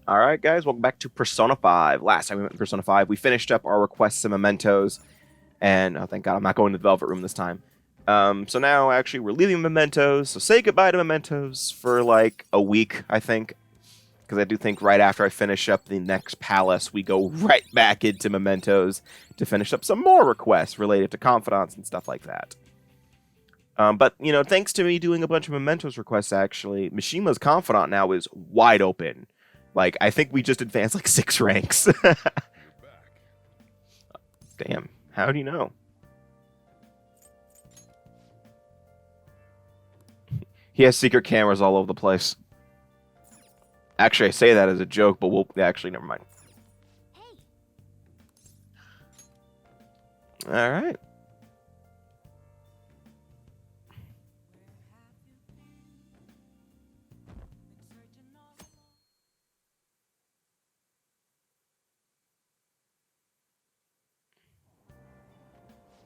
All right, guys, welcome back to Persona 5. Last time we went to Persona 5, we finished up our requests and mementos, and oh, thank God, I'm not going to the Velvet Room this time. So now, actually, we're leaving mementos, so say goodbye to mementos for like a week, I think, because I do think right after I finish up the next palace, we go right back into mementos to finish up some more requests related to confidants and stuff like that. But, thanks to me doing a bunch of mementos requests, actually, Mishima's confidant now is wide open. Like, I think we just advanced like 6 ranks. Damn. How do you know? He has secret cameras all over the place. Actually, I say that as a joke, but we'll... Actually, never mind. Alright.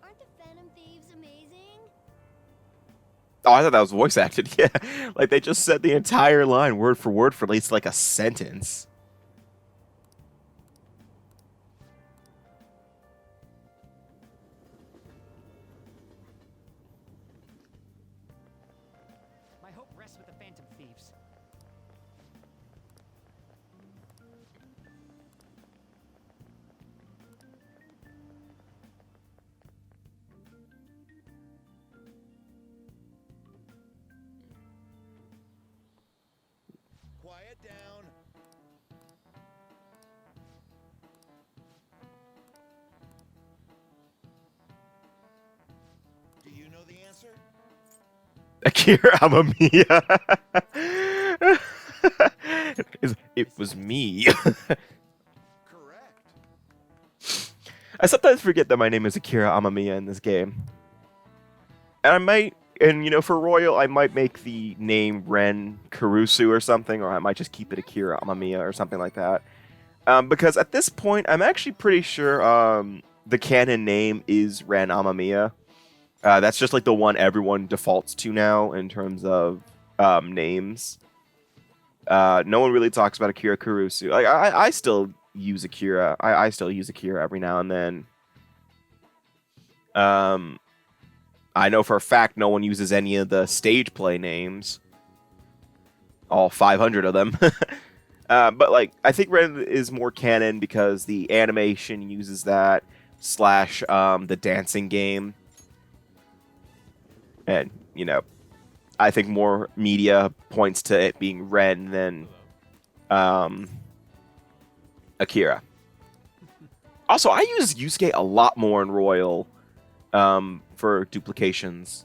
Aren't the Phantom Thieves amazing? Oh, I thought that was voice acted. Yeah. Like, they just said the entire line word for at least like a sentence. My hope rests with the Phantom Thieves. Quiet down. Do you know the answer? Akira Amamiya. It was me. Correct. I sometimes forget that my name is Akira Amamiya in this game. And I might, and for Royal, I might make the name Ren Kurusu or something, or I might just keep it Akira Amamiya or something like that. Because at this point, I'm actually pretty sure the canon name is Ren Amamiya. That's just like the one everyone defaults to now in terms of names. No one really talks about Akira Kurusu. Like, I still use Akira. I still use Akira every now and then. I know for a fact no one uses any of the stage play names. All 500 of them. But like, I think Ren is more canon because the animation uses that / the dancing game. And, I think more media points to it being Ren than Akira. Also, I use Yusuke a lot more in Royal for duplications,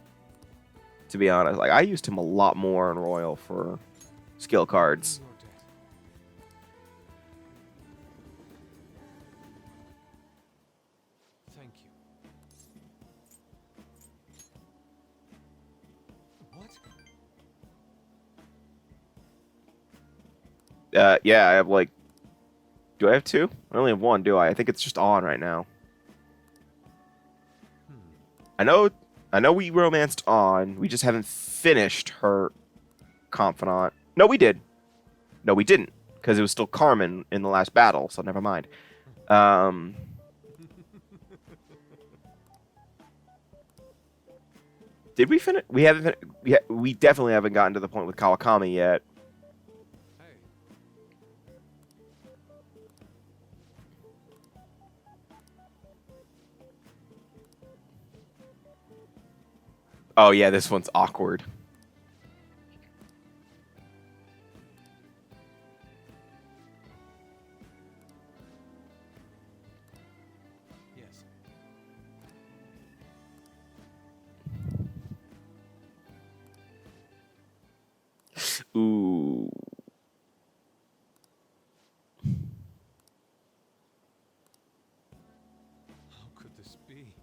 to be honest. Like, I used him a lot more in Royal for skill cards. Thank you. What? Yeah, I have like... Do I have 2? I only have 1, do I? I think it's just on right now. I know we romanced on. We just haven't finished her confidant. No, we did. No, we didn't, because it was still Carmen in the last battle, so never mind. Did we finish? We haven't. We definitely haven't gotten to the point with Kawakami yet. Hey. Oh yeah, this one's awkward. Yes. Ooh. How could this be?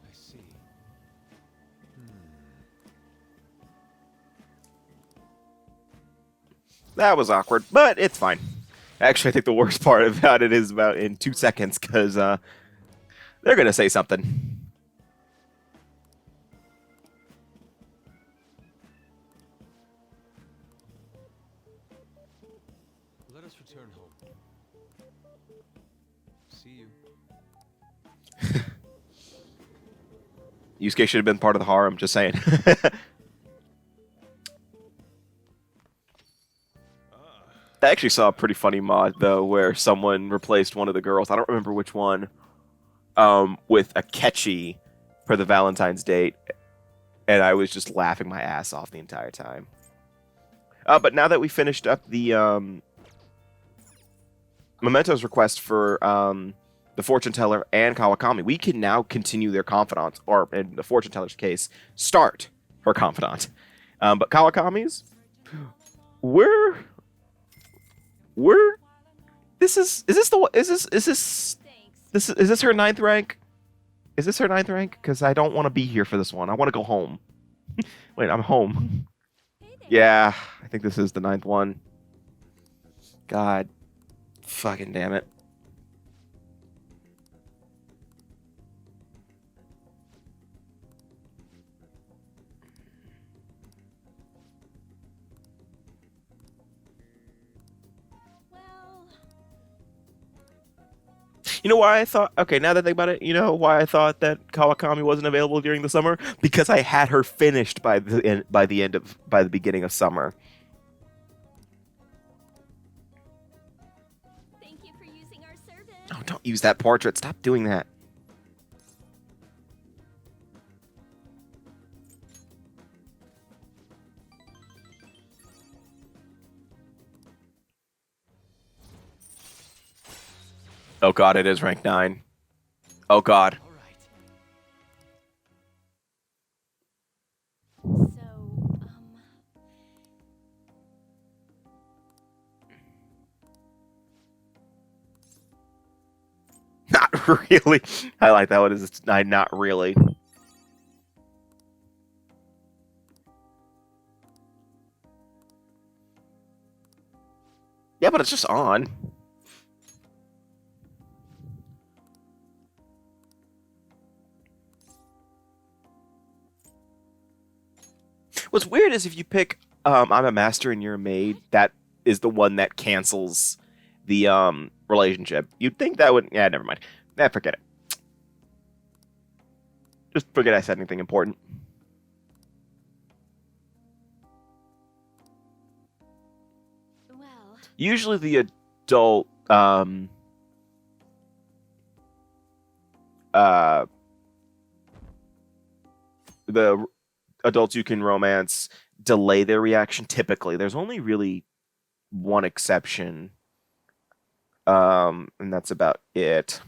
I see. That was awkward, but it's fine. Actually, I think the worst part about it is about in 2 seconds, because they're going to say something. Yusuke should have been part of the harem, just saying. I actually saw a pretty funny mod, though, where someone replaced one of the girls, I don't remember which one, with a catchy for the Valentine's date. And I was just laughing my ass off the entire time. But now that we finished up the Memento's request for the Fortune Teller and Kawakami, we can now continue their confidant, or in the Fortune Teller's case, start her confidant. But Kawakami's, is this her ninth rank? Is this her ninth rank? Because I don't want to be here for this one. I want to go home. Wait, I'm home. Yeah, I think this is the ninth one. God. Fucking damn it. You know why I thought, okay, now that I think about it, you know why I thought that Kawakami wasn't available during the summer? Because I had her finished by the beginning of summer. Thank you for using our service. Oh, don't use that portrait. Stop doing that. Oh god, it is rank 9. Oh god. All right. So, Not really. I like that one. Is not really. Yeah, but it's just on. What's weird is if you pick I'm a master and you're a maid, that is the one that cancels the relationship. You'd think that would, yeah, never mind. Nah, forget it. Just forget I said anything important. well, Usually the adult the adults you can romance delay their reaction typically. There's only really one exception. And that's about it.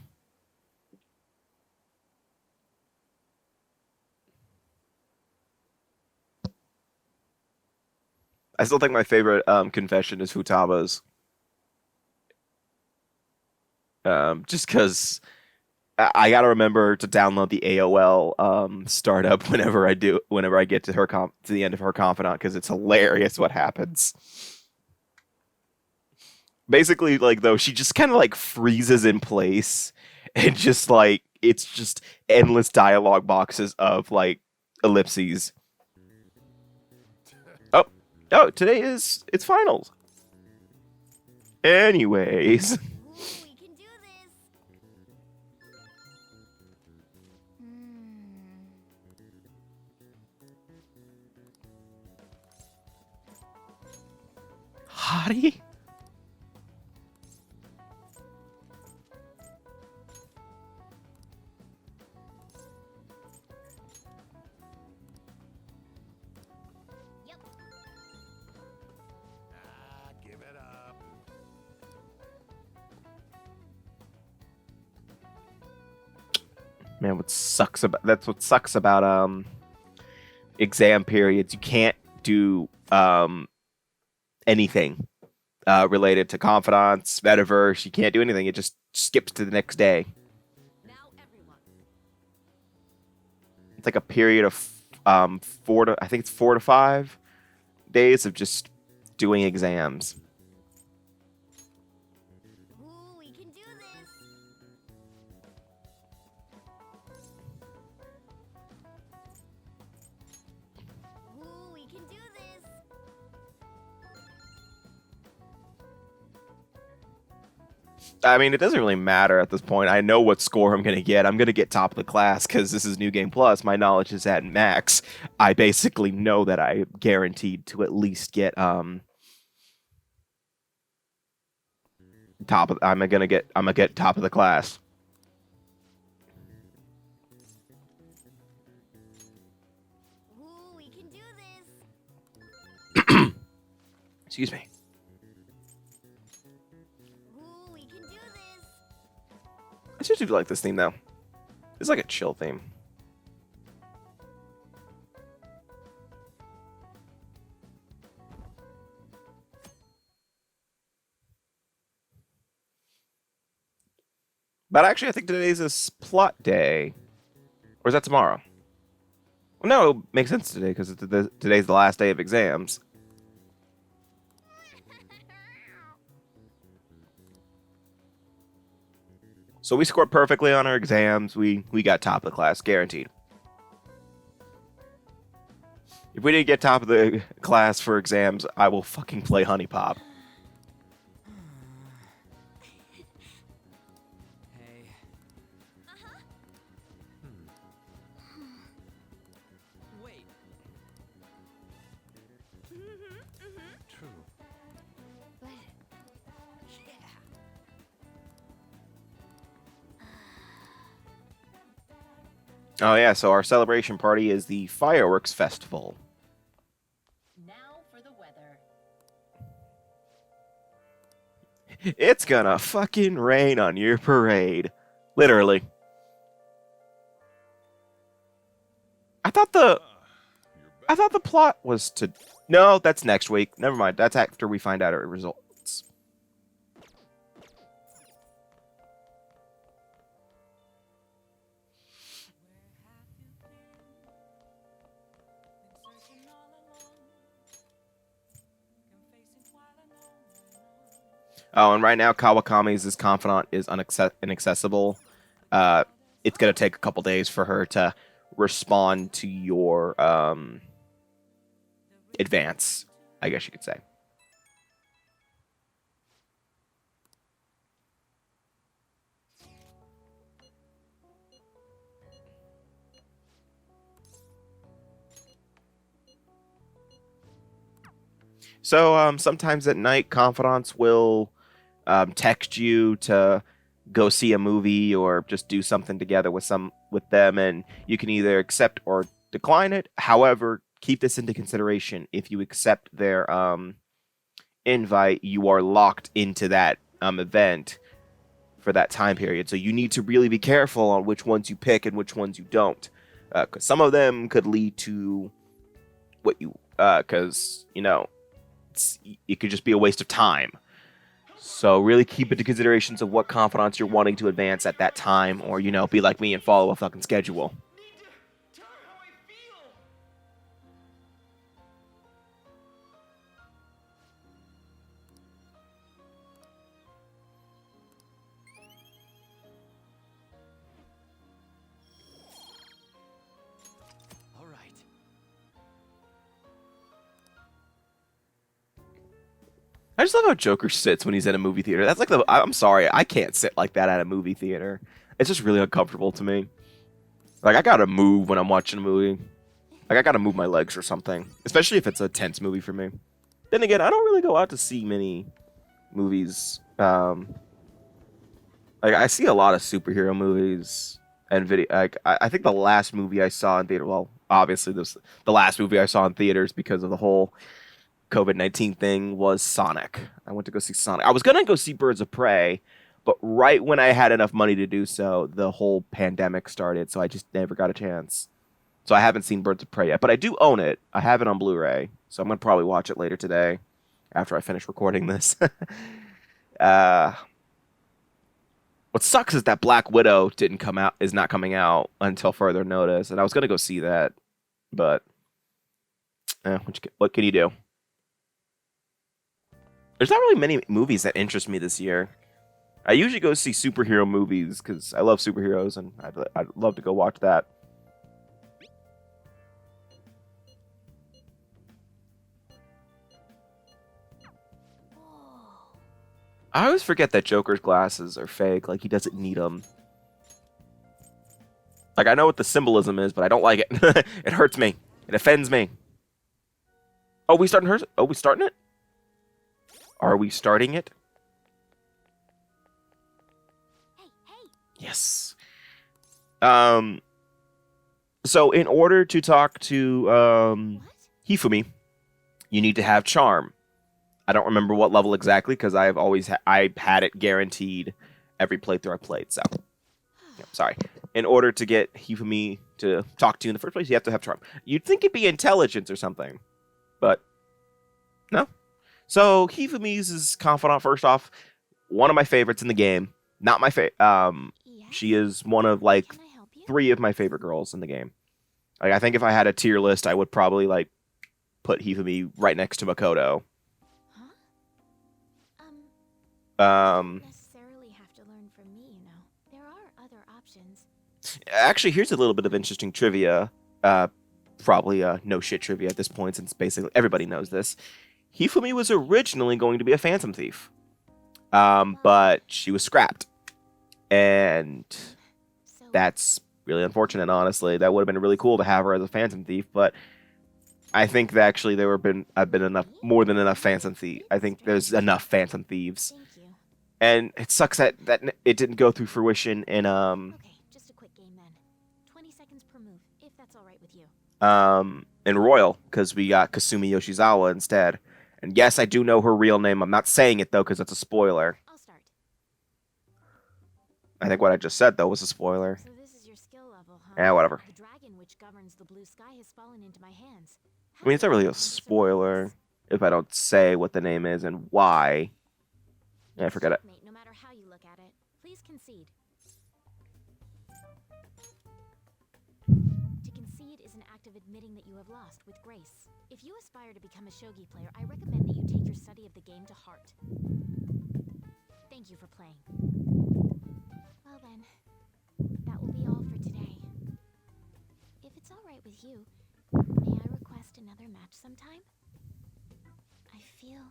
I still think my favorite confession is Futaba's. Just because I gotta remember to download the AOL startup whenever I get to to the end of her confidant, because it's hilarious what happens. Basically, like, though, she just kind of like freezes in place, and just like it's just endless dialogue boxes of like ellipses. Oh, today it's finals. Anyways. ooh, we can do this. Hottie? Yep. Ah, give it up. Man, what sucks about exam periods. You can't do anything related to confidants, metaverse. You can't do anything. It just skips to the next day. Now everyone. It's like a period of 4 to 5 days of just doing exams. Ooh, we can do this. Ooh, we can do this. I mean, it doesn't really matter at this point. I know what score I'm going to get. I'm going to get top of the class because this is New Game Plus. My knowledge is at max. I basically know that I'm guaranteed to at least get I'm gonna get top of the class. Ooh, we can do this. Excuse me. Ooh, we can do this. I seriously do like this theme though. It's like a chill theme. But actually, I think today's a plot day. Or is that tomorrow? Well, no, it makes sense today because today's the last day of exams. So we scored perfectly on our exams. We got top of the class, guaranteed. If we didn't get top of the class for exams, I will fucking play Honey Pop. Hey. Wait. True. But Oh yeah, so our celebration party is the fireworks festival. Now for the weather. It's gonna fucking rain on your parade. Literally. I thought the plot was to... No, that's next week. Never mind. That's after we find out our results. Oh, and right now Kawakami's confidant is inaccessible. It's gonna take a couple days for her to respond to your advance, I guess you could say. So sometimes at night, confidants will text you to go see a movie or just do something together with them, and you can either accept or decline it. However, keep this into consideration. If you accept their invite, you are locked into that event for that time period. So you need to really be careful on which ones you pick and which ones you don't, because some of them could lead to what you, because it could just be a waste of time. So really keep into considerations of what confidants you're wanting to advance at that time, or be like me and follow a fucking schedule. All right. I just love how Joker sits when he's in a movie theater. That's like I'm sorry, I can't sit like that at a movie theater. It's just really uncomfortable to me. Like, I gotta move when I'm watching a movie. Like, I gotta move my legs or something. Especially if it's a tense movie for me. Then again, I don't really go out to see many movies. Like, I see a lot of superhero movies and video. Like, I think the last movie I saw in theater, well, obviously the last movie I saw in theaters because of the whole COVID-19 thing was Sonic. I went to go see Sonic. I was gonna go see Birds of Prey, but right when I had enough money to do so, the whole pandemic started, so I just never got a chance. So I haven't seen Birds of Prey yet, but I do own it. I have it on Blu-ray, so I'm gonna probably watch it later today after I finish recording this. What sucks is that Black Widow is not coming out until further notice, and I was gonna go see that, but what can you do? There's not really many movies that interest me this year. I usually go see superhero movies because I love superheroes, and I'd love to go watch that. whoa. I always forget that Joker's glasses are fake. Like, he doesn't need them. Like, I know what the symbolism is, but I don't like it. It hurts me. It offends me. Oh, we starting hers? Oh, we starting it? Are we starting it? Hey, hey. Yes. So in order to talk to What? Hifumi, you need to have charm. I don't remember what level exactly because I've always I had it guaranteed every playthrough I played. So, yeah, sorry. In order to get Hifumi to talk to you in the first place, you have to have charm. You'd think it'd be intelligence or something, but no. So Hifumi's is confidant. First off, one of my favorites in the game. Not my favorite. Yes. She is one of like Can I help you? 3 of my favorite girls in the game. Like, I think if I had a tier list, I would probably like put Hifumi right next to Makoto. Huh? You Um, don't necessarily have to learn from me, you know. There are other options. Actually, here's a little bit of interesting trivia. Probably no shit trivia at this point, since basically everybody knows this. Hifumi was originally going to be a Phantom Thief, but she was scrapped, and So that's really unfortunate. Honestly, that would have been really cool to have her as a Phantom Thief, but I think that actually have been enough, more than enough Phantom Thief. I think there's enough Phantom Thieves, thank you. and it sucks that it didn't go through fruition in Okay, just a quick game then. 20 seconds per move, if that's all right with you. in Royal, because we got Kasumi Yoshizawa instead. And yes, I do know her real name. I'm not saying it though, because it's a spoiler. I'll start. I think what I just said though was a spoiler. So this is your skill level, huh? Yeah, whatever. The dragon which governs the blue sky has fallen into my hands. I mean, it's not really a How do I spoiler survive if I don't say what the name is and why. this? Yeah, forget it. Checkmate, no matter how you look at it. Please concede. To concede is an act of admitting that you have lost with grace. If you aspire to become a shogi player, I recommend that you take your study of the game to heart. Thank you for playing. Well then, that will be all for today. If it's all right with you, may I request another match sometime? I feel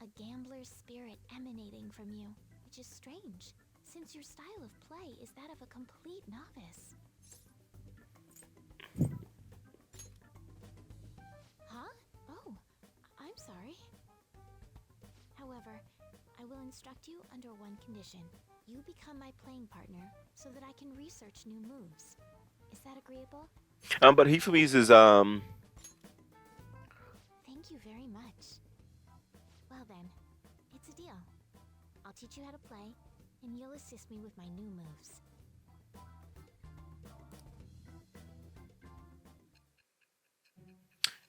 a gambler's spirit emanating from you, which is strange, since your style of play is that of a complete novice. Huh? Oh, I'm sorry. However, I will instruct you under one condition. You become my playing partner so that I can research new moves. Is that agreeable? But Hifumi's is Thank you very much. Well then, it's a deal. I'll teach you how to play, and you'll assist me with my new moves.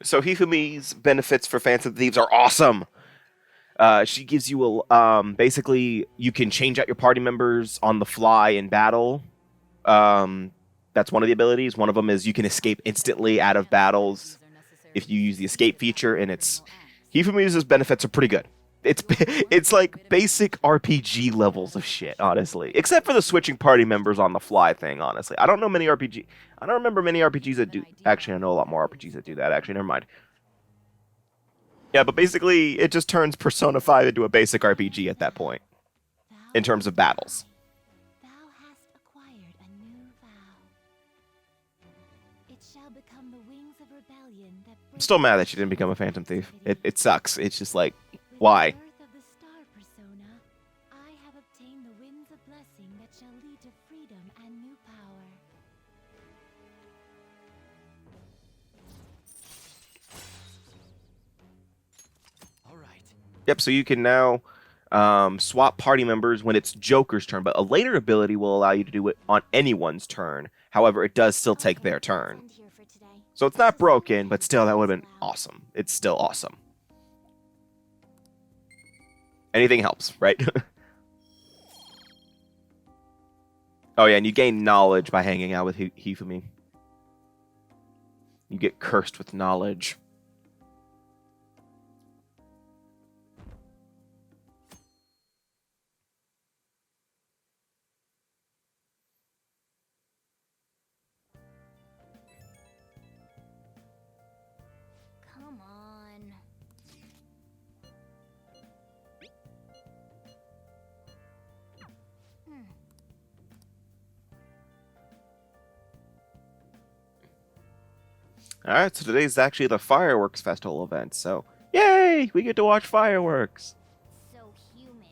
so Hifumi's benefits for Phantom Thieves are awesome. She gives you basically you can change out your party members on the fly in battle. That's one of the abilities. One of them is you can escape instantly out of battles if you use the escape feature, and it's Hifumi's benefits are pretty good. It's like basic RPG levels of shit, honestly. Except for the switching party members on the fly thing, honestly. I don't know many RPG. I don't remember many RPGs that do. Actually, I know a lot more RPGs that do that. Actually, never mind. Yeah, but basically, it just turns Persona 5 into a basic RPG at that point, in terms of battles. Thou hast acquired a new vow. It shall become the wings of rebellion that I'm still mad that she didn't become a Phantom Thief. It sucks. It's just like, why? With the birth of the star persona, I have obtained the winds of blessing that shall lead to freedom and new power. All right. Yep, so you can now swap party members when it's Joker's turn, but a later ability will allow you to do it on anyone's turn. However, it does still take their Let's turn. end here for today. So it's not So broken, sorry but still, that would have been Wow. awesome. It's still awesome. Anything helps, right? Oh yeah, and you gain knowledge by hanging out with Hifumi. You get cursed with knowledge. Come on. All right, so today's actually the fireworks festival event. So, yay! We get to watch fireworks. So humid.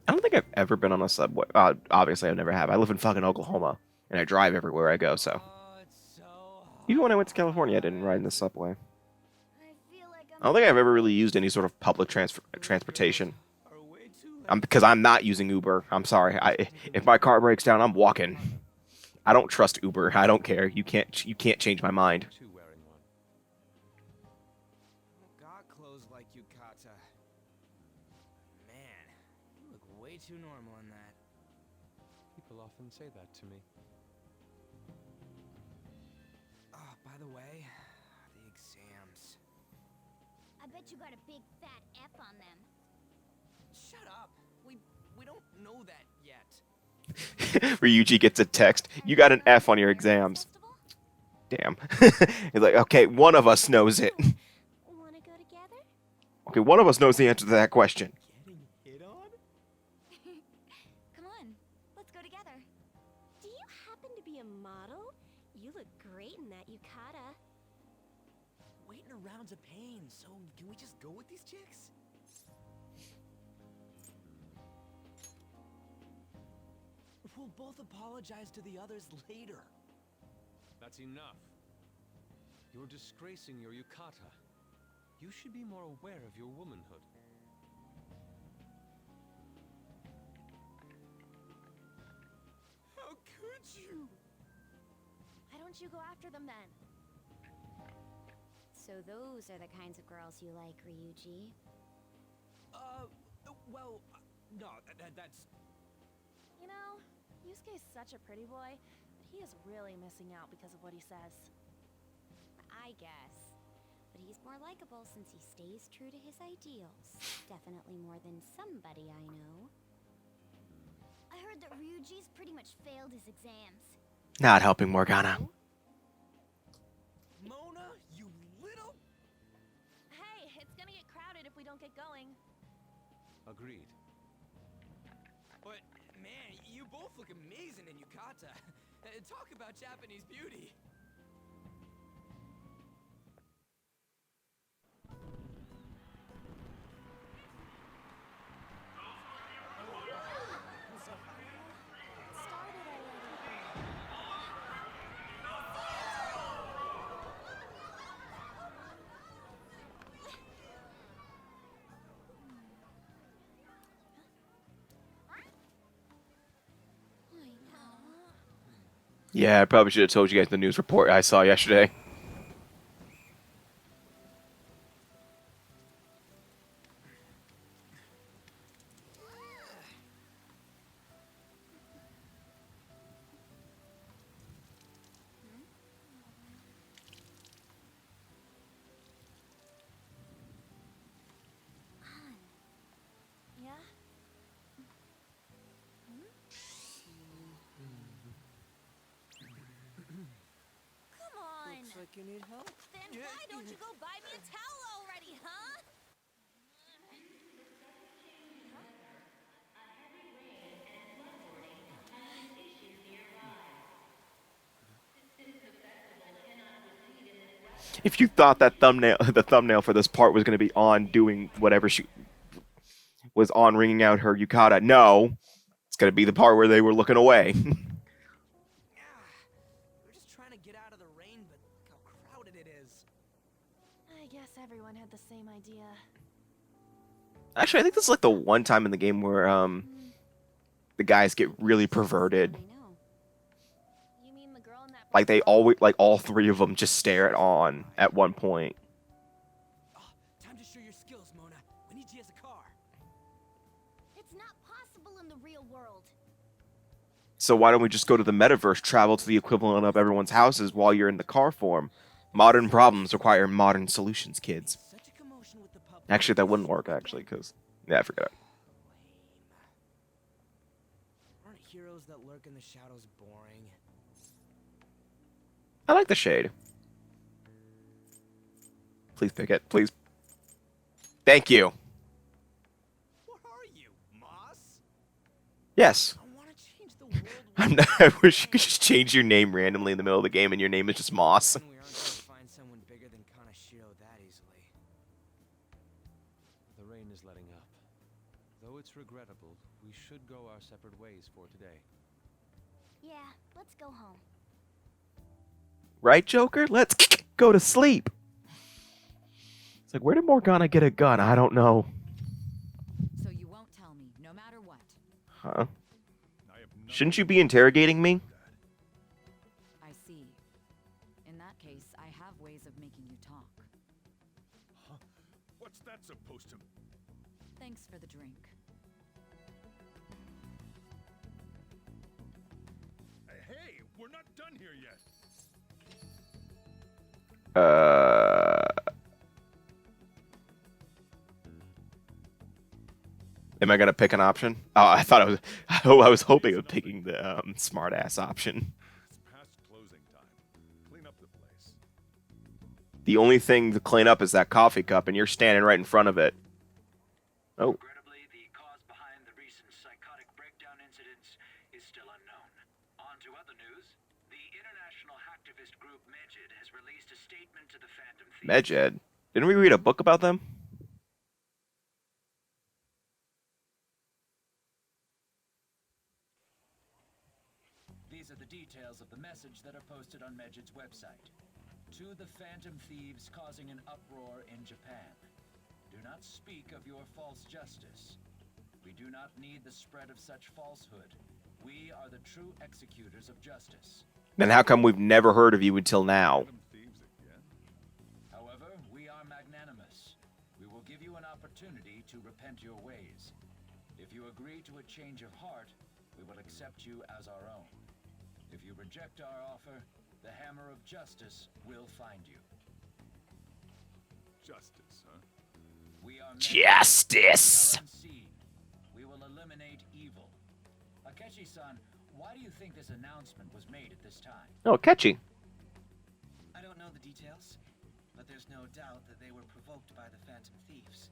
I don't think I've ever been on a subway. Obviously, I never have. I live in fucking Oklahoma, and I drive everywhere I go. So, Oh, it's so even when I went to California, I didn't ride in the subway. I feel like I don't think I've ever really used any sort of public transportation. are way too Because I'm not using Uber. I'm sorry. If my car breaks down, I'm walking. I don't trust Uber. I don't care. You can't change my mind. too wearing one. Got clothes like Yukata. Man, you look way too normal in that. People often say that to me. Oh, by the way, the exams. I bet you got a big fat F on them. Shut up. We don't know that yet. Ryuji gets a text. You got an F on your exams. Damn. He's like, okay, one of us knows it. Wanna go together? Okay, one of us knows the answer to that question. Getting hit on? Come on, let's go together. Do you happen to be a model? You look great in that yukata. Waiting around's a pain, so can we just go with these chicks? We'll both apologize to the others later. That's enough. You're disgracing your yukata. You should be more aware of your womanhood. How could you? Why don't you go after them then? So those are the kinds of girls you like, Ryuji. Well, no, that's... You know, Yusuke's such a pretty boy, but he is really missing out because of what he says. I guess. But he's more likable since he stays true to his ideals. Definitely more than somebody I know. I heard that Ryuji's pretty much failed his exams. Not helping Morgana. Mona, you little... Hey, it's gonna get crowded if we don't get going. Agreed. But, man, you both look amazing in yukata. Talk about Japanese beauty. Yeah, I probably should have told you guys the news report I saw yesterday. Yeah? Come on! Looks like you need help. Then why don't you go buy me a towel already, huh? If you thought that the thumbnail for this part was going to be on doing whatever she was on, ringing out her yukata, no, it's going to be the part where they were looking away. We're just trying to get out of the rain, but how crowded it is. I guess everyone had the same idea. Actually, I think this is like the one time in the game where the guys get really perverted. I know. You mean the girl in that Like they always, like all three of them just stare on at one point. Oh, time to show your skills, Mona. We need you as a car. It's not possible in the real world. So why don't we just go to the metaverse, travel to the equivalent of everyone's houses while you're in the car form? Modern problems require modern solutions, kids. Such a commotion with the public. Actually, that wouldn't work, actually, because... Yeah, I forget it. Aren't heroes that lurk in the shadows boring? I like the shade. Please pick it, please. Thank you. What are you, Moss? Yes. I want to change the world. I wish you could just change your name randomly in the middle of the game and your name is just Moss. We aren't going to find someone bigger than Kanashiro that easily. The rain is letting up. Though it's regrettable, we should go our separate ways for today. Yeah, let's go home. Right, Joker? Let's go to sleep. It's like, where did Morgana get a gun? I don't know. So you won't tell me, no matter what. Huh? I have nothing Shouldn't you be interrogating me? I see. In that case, I have ways of making you talk. Huh? What's that supposed to... Thanks for the drink. Hey, we're not done here yet. Am I gonna pick an option? Oh, I thought I was. I was hoping of picking the smart ass option. It's past closing time. Clean up the place. The only thing to clean up is that coffee cup, and you're standing right in front of it. Oh, Regrettably, the cause behind the recent psychotic breakdown incidents is still unknown. On to other news. The international hacktivist group Medjed has released a statement to the Phantom Thieves. Medjed. Didn't we read a book about them? These are the details of the message that are posted on Medjed's website. To the Phantom Thieves causing an uproar in Japan. Do not speak of your false justice. We do not need the spread of such falsehood. We are the true executors of justice. Then how come we've never heard of you until now? Phantom thieves again? However, we are magnanimous. We will give you an opportunity to repent your ways. If you agree to a change of heart, we will accept you as our own. If you reject our offer, the hammer of justice will find you. Justice, huh? We are Justice. We are unseen. We will eliminate evil. Akechi-san, why do you think this announcement was made at this time? Oh, catchy. I don't know the details, but there's no doubt that they were provoked by the Phantom Thieves.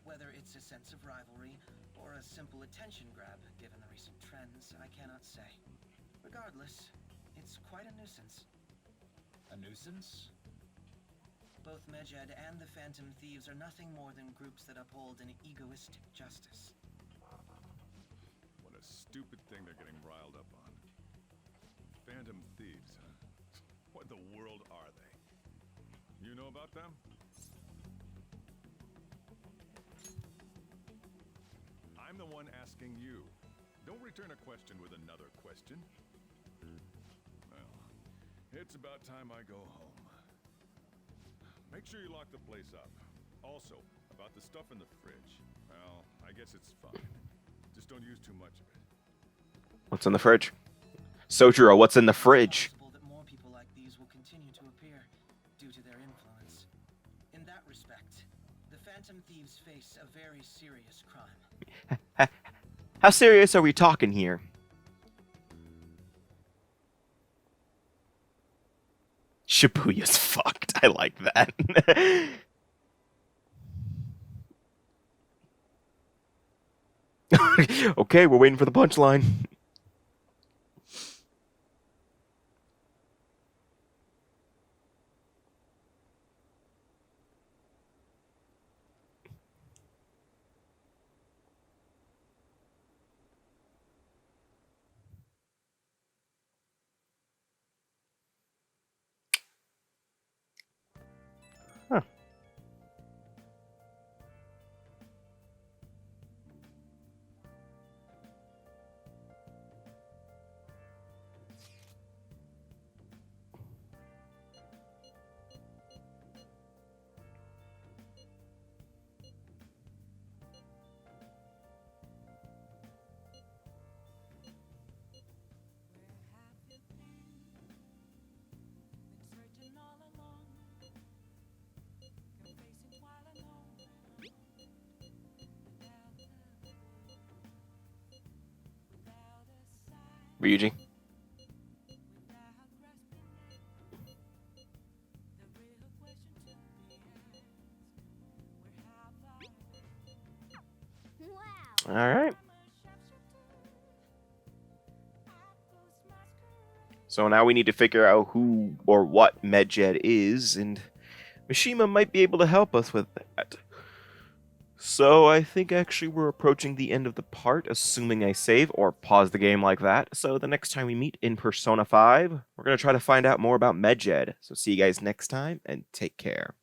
Whether it's a sense of rivalry or a simple attention grab, given the recent trends, I cannot say. Regardless, it's quite a nuisance. A nuisance? Both Medjed and the Phantom Thieves are nothing more than groups that uphold an egoistic justice. What a stupid thing they're getting riled up on. Phantom thieves, huh? What in the world are they? You know about them? I'm the one asking you. Don't return a question with another question. Well, it's about time I go home. Make sure you lock the place up. Also, about the stuff in the fridge. Well, I guess it's fine. Just don't use too much of it. What's in the fridge? Sojiro, what's in the fridge? It's possible that more people like these will continue to appear due to their influence. In that respect, the Phantom Thieves face a very serious crime. How serious are we talking here? Shibuya's fucked. I like that. Okay, we're waiting for the punchline. Huh. Ryuji. Wow. All right. So now we need to figure out who or what Medjed is, and Mishima might be able to help us with that. So I think actually we're approaching the end of the part, assuming I save or pause the game like that. So the next time we meet in Persona 5, we're going to try to find out more about Medjed. So see you guys next time, and take care.